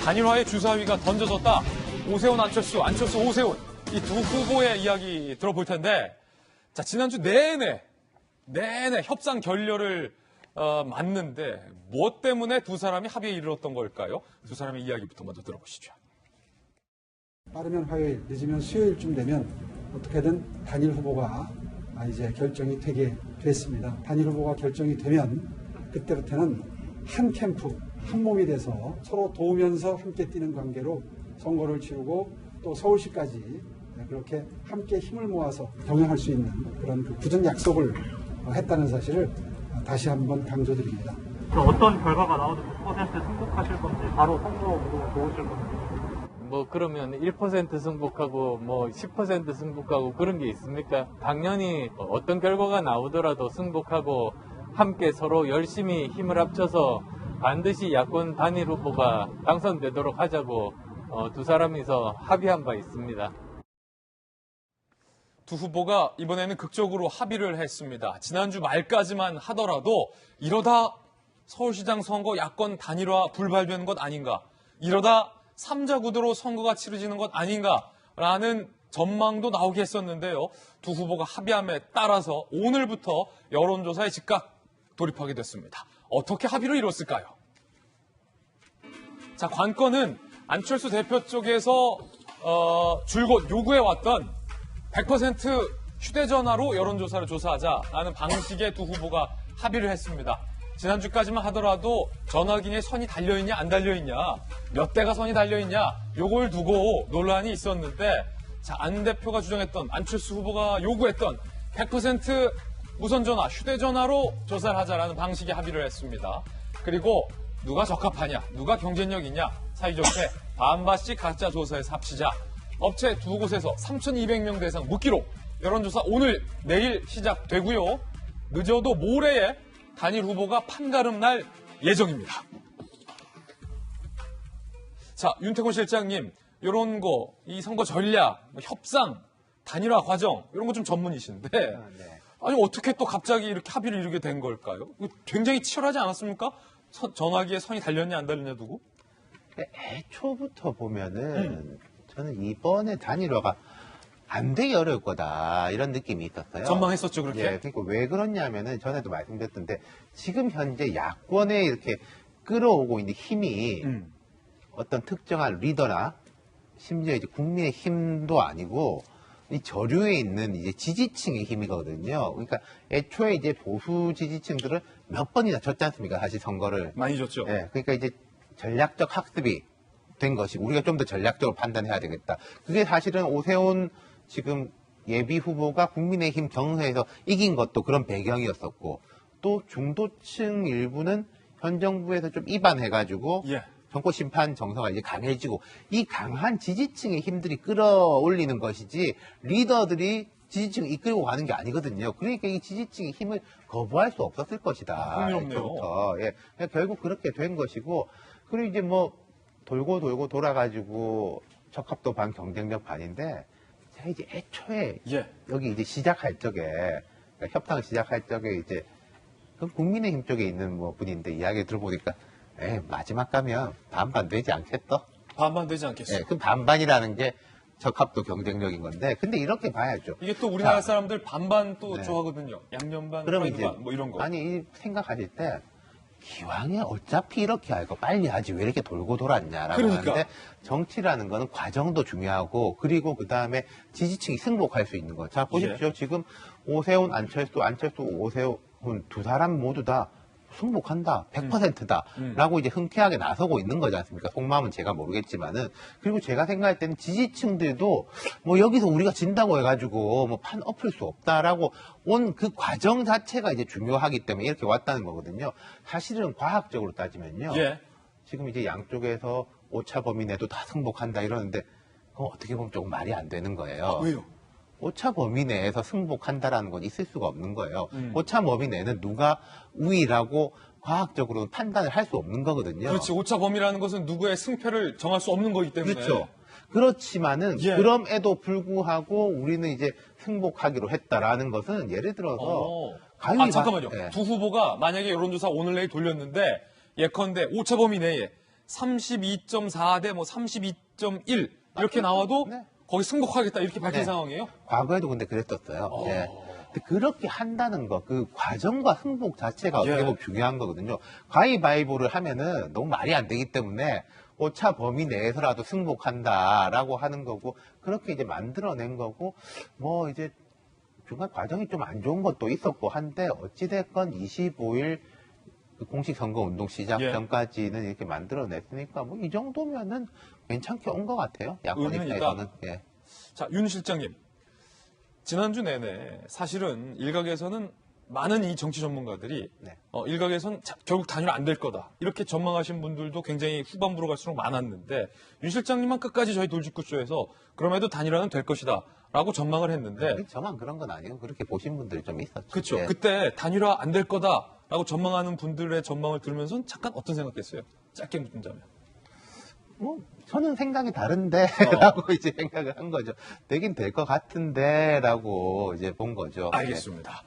단일화의 주사위가 던져졌다. 오세훈, 안철수, 안철수, 오세훈. 이 두 후보의 이야기 들어볼 텐데, 자, 지난주 내내 협상 결렬을 맞는데, 무엇 때문에 두 사람이 합의에 이르렀던 걸까요? 두 사람의 이야기부터 먼저 들어보시죠. 빠르면 화요일, 늦으면 수요일쯤 되면 어떻게든 단일 후보가 이제 결정이 되게 됐습니다. 단일 후보가 결정이 되면 그때부터는 한 캠프, 한 몸이 돼서 서로 도우면서 함께 뛰는 관계로 선거를 치르고 또 서울시까지 그렇게 함께 힘을 모아서 경영할 수 있는 그런 굳은 약속을 했다는 사실을 다시 한번 강조드립니다. 어떤 결과가 나오든 100% 승복하실 건지 바로 선거로 놓으실 건지. 뭐 그러면 1% 승복하고 뭐 10% 승복하고 그런 게 있습니까? 당연히 어떤 결과가 나오더라도 승복하고 함께 서로 열심히 힘을 합쳐서 반드시 야권 단일 후보가 당선되도록 하자고 두 사람이서 합의한 바 있습니다. 두 후보가 이번에는 극적으로 합의를 했습니다. 지난주 말까지만 하더라도 이러다 서울시장 선거 야권 단일화 불발되는 것 아닌가, 이러다 3자 구도로 선거가 치러지는 것 아닌가라는 전망도 나오게 했었는데요. 두 후보가 합의함에 따라서 오늘부터 여론조사에 즉각 돌입하게 됐습니다. 어떻게 합의를 이뤘을까요? 자, 관건은 안철수 대표 쪽에서 줄곧 요구해왔던 100% 휴대전화로 여론조사를 조사하자라는 방식의 두 후보가 합의를 했습니다. 지난주까지만 하더라도 전화기에 선이 달려있냐 안 달려있냐, 몇 대가 선이 달려있냐, 요걸 두고 논란이 있었는데, 자, 안 대표가 주장했던, 안철수 후보가 요구했던 100% 무선전화, 휴대전화로 조사를 하자라는 방식의 합의를 했습니다. 그리고 누가 적합하냐, 누가 경쟁력 있냐, 사이좋게 반반씩 각자 조사해서 합치자. 업체 두 곳에서 3,200명 대상 묻기로 여론조사 오늘, 내일 시작되고요. 늦어도 모레에 단일 후보가 판가름 날 예정입니다. 자, 윤태곤 실장님, 이런 거, 이 선거 전략, 협상, 단일화 과정, 이런 거 좀 전문이신데, 아니, 어떻게 또 갑자기 이렇게 합의를 이루게 된 걸까요? 굉장히 치열하지 않았습니까? 전화기에 선이 달렸냐, 안 달렸냐 두고? 애초부터 보면은, 저는 이번에 단일화가 안 되기 어려울 거다, 이런 느낌이 있었어요. 전망했었죠, 그렇게? 예, 그러니까 왜 그러냐면은, 전에도 말씀드렸던데, 지금 현재 야권에 이렇게 끌어오고 있는 힘이 어떤 특정한 리더나, 심지어 이제 국민의 힘도 아니고, 이 저류에 있는 이제 지지층의 힘이거든요. 그러니까 애초에 이제 보수 지지층들을 몇 번이나 졌지 않습니까? 사실 선거를. 많이 졌죠. 예, 그러니까 이제 전략적 학습이 된 것이 우리가 좀 더 전략적으로 판단해야 되겠다. 그게 사실은 오세훈 지금 예비 후보가 국민의힘 경선에서 이긴 것도 그런 배경이었었고, 또 중도층 일부는 현 정부에서 좀 이반해가지고 정권 심판 정서가 이제 강해지고, 이 강한 지지층의 힘들이 끌어올리는 것이지 리더들이 지지층을 이끌고 가는 게 아니거든요. 그러니까 이 지지층의 힘을 거부할 수 없었을 것이다. 흥미롭네요. 예, 결국 그렇게 된 것이고, 그리고 이제 뭐 돌고 돌아가지고 적합도 반 경쟁력 반인데, 제가 이제 애초에 여기 이제 시작할 적에, 그러니까 협상을 시작할 적에 이제 그 국민의힘 쪽에 있는 뭐 분인데 이야기 들어보니까, 마지막 가면 반반 되지 않겠어? 반반 되지 않겠어? 그 반반이라는 게 적합도 경쟁력인 건데, 근데 이렇게 봐야죠. 이게 또 우리나라 사람들 반반 또 좋아하거든요. 양념반, 그러면 이제 뭐 이런 거. 아니, 생각하실 때, 기왕에 어차피 이렇게 할 거 빨리 하지 왜 이렇게 돌고 돌았냐라고 하는데, 정치라는 거는 과정도 중요하고, 그리고 그 다음에 지지층이 승복할 수 있는 거. 자, 보십시오. 지금 오세훈, 안철수, 오세훈 두 사람 모두 다 승복한다, 100%다 라고 이제 흔쾌하게 나서고 있는 거지 않습니까? 속마음은 제가 모르겠지만은. 그리고 제가 생각할 때는 지지층들도 뭐 여기서 우리가 진다고 해가지고 뭐 판 엎을 수 없다라고 온 그 과정 자체가 이제 중요하기 때문에 이렇게 왔다는 거거든요. 사실은 과학적으로 따지면요, 지금 이제 양쪽에서 오차 범위 내도 다 승복한다 이러는데, 그건 어떻게 보면 조금 말이 안 되는 거예요. 왜요? 오차 범위 내에서 승복한다라는 건 있을 수가 없는 거예요. 오차 범위 내는 누가 우위라고 과학적으로 판단을 할 수 없는 거거든요. 그렇지. 오차 범위라는 것은 누구의 승패를 정할 수 없는 거기 때문에. 그렇죠. 그렇지만은 그럼에도 불구하고 우리는 이제 승복하기로 했다라는 것은, 예를 들어서 잠깐만요. 두 후보가 만약에 여론조사 오늘 내일 돌렸는데 예컨대 오차 범위 내에 32.4 대 뭐 32.1 이렇게 나와도 네. 거기 승복하겠다 이렇게 밝힌 네. 상황이에요? 과거에도 근데 그랬었어요. 예. 근데 그렇게 한다는 거, 그 과정과 승복 자체가 어떻게 예. 보면 중요한 거거든요. 가위바위보를 하면은 너무 말이 안 되기 때문에 오차 범위 내에서라도 승복한다라고 하는 거고, 그렇게 이제 만들어낸 거고, 뭐 이제 중간 과정이 좀 안 좋은 것도 있었고 한데, 어찌됐건 25일 공식 선거 운동 시작 예. 전까지는 이렇게 만들어냈으니까, 뭐 이 정도면은 괜찮게 온 것 같아요. 야권 의미는 입장에서는. 예. 자, 윤 실장님. 지난주 내내 사실은 일각에서는 많은 이 정치 전문가들이 네. 일각에선 결국 단일 안 될 거다. 이렇게 전망하신 분들도 굉장히 후반부로 갈수록 많았는데 윤 실장님만 끝까지 저희 돌직구쇼에서 그럼에도 단일화는 될 것이다. 라고 전망을 했는데 저만 그런 건 아니고 그렇게 보신 분들이 좀 있었죠. 그렇죠. 예. 그때 단일화 안 될 거다라고 전망하는 분들의 전망을 들으면서 잠깐 어떤 생각했어요? 짧게 묻자면. 뭐 저는 생각이 다른데라고 이제 생각을 한 거죠. 되긴 될 것 같은데라고 이제 본 거죠. 알겠습니다.